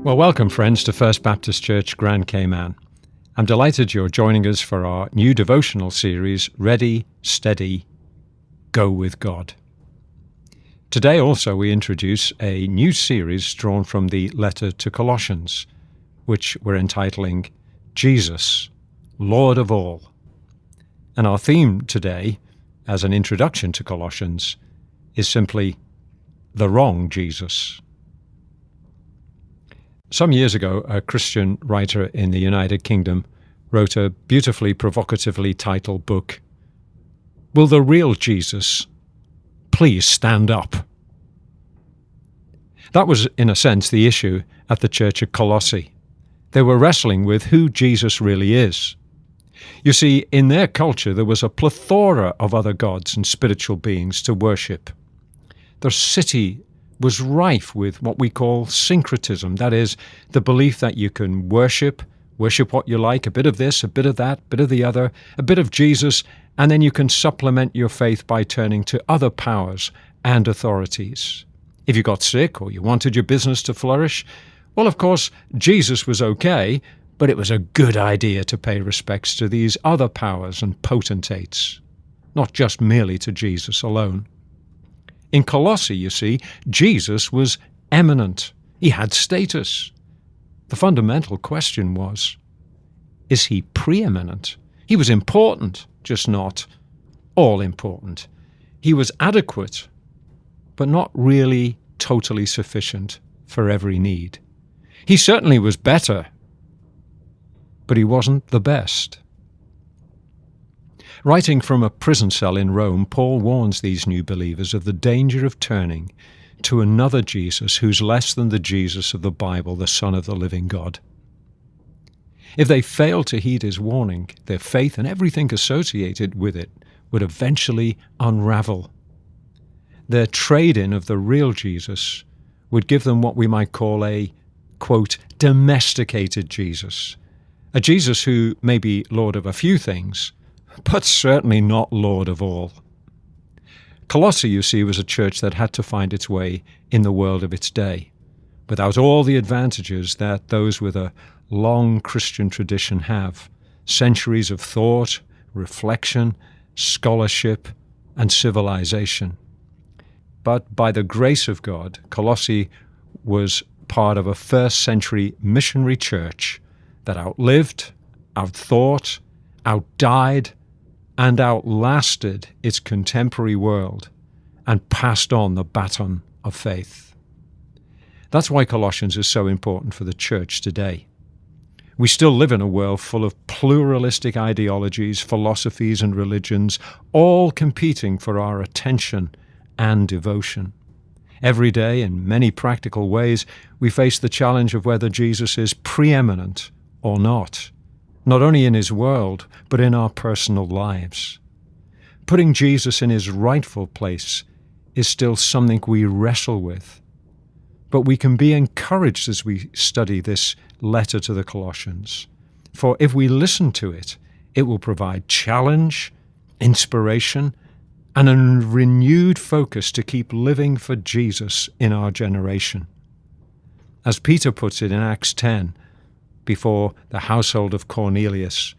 Well, welcome, friends, to First Baptist Church, Grand Cayman. I'm delighted you're joining us for our new devotional series, Ready, Steady, Go with God. Today also we introduce a new series drawn from the letter to Colossians, which we're entitling Jesus, Lord of All. And our theme today, as an introduction to Colossians, is simply the wrong Jesus. Some years ago, a Christian writer in the United Kingdom wrote a beautifully provocatively titled book, Will the Real Jesus Please Stand Up? That was, in a sense, the issue at the church at Colossae. They were wrestling with who Jesus really is. You see, in their culture there was a plethora of other gods and spiritual beings to worship. Their city was rife with what we call syncretism, that is, the belief that you can worship what you like, a bit of this, a bit of that, a bit of the other, a bit of Jesus, and then you can supplement your faith by turning to other powers and authorities. If you got sick or you wanted your business to flourish, well, of course, Jesus was okay, but it was a good idea to pay respects to these other powers and potentates, not just merely to Jesus alone. In Colossae, you see, Jesus was eminent. He had status. The fundamental question was, is he preeminent? He was important, just not all-important. He was adequate, but not really totally sufficient for every need. He certainly was better, but he wasn't the best. Writing from a prison cell in Rome, Paul warns these new believers of the danger of turning to another Jesus who's less than the Jesus of the Bible, the Son of the living God. If they fail to heed his warning, their faith and everything associated with it would eventually unravel. Their trade-in of the real Jesus would give them what we might call a, quote, domesticated Jesus, a Jesus who may be Lord of a few things, but certainly not Lord of all. Colossae, you see, was a church that had to find its way in the world of its day, without all the advantages that those with a long Christian tradition have, centuries of thought, reflection, scholarship, and civilization. But by the grace of God, Colossae was part of a first-century missionary church that outlived, outthought, outdied, and outlasted its contemporary world and passed on the baton of faith. That's why Colossians is so important for the church today. We still live in a world full of pluralistic ideologies, philosophies, and religions, all competing for our attention and devotion. Every day, in many practical ways, we face the challenge of whether Jesus is preeminent or not only in his world, but in our personal lives. Putting Jesus in his rightful place is still something we wrestle with. But we can be encouraged as we study this letter to the Colossians. For if we listen to it, it will provide challenge, inspiration, and a renewed focus to keep living for Jesus in our generation. As Peter puts it in Acts 10, before the household of Cornelius,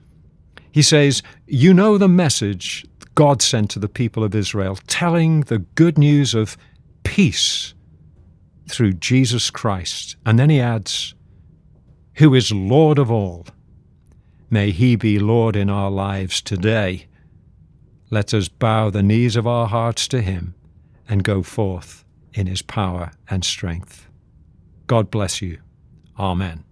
he says, you know the message God sent to the people of Israel, telling the good news of peace through Jesus Christ. And then he adds, who is Lord of all. May he be Lord in our lives today. Let us bow the knees of our hearts to him and go forth in his power and strength. God bless you. Amen.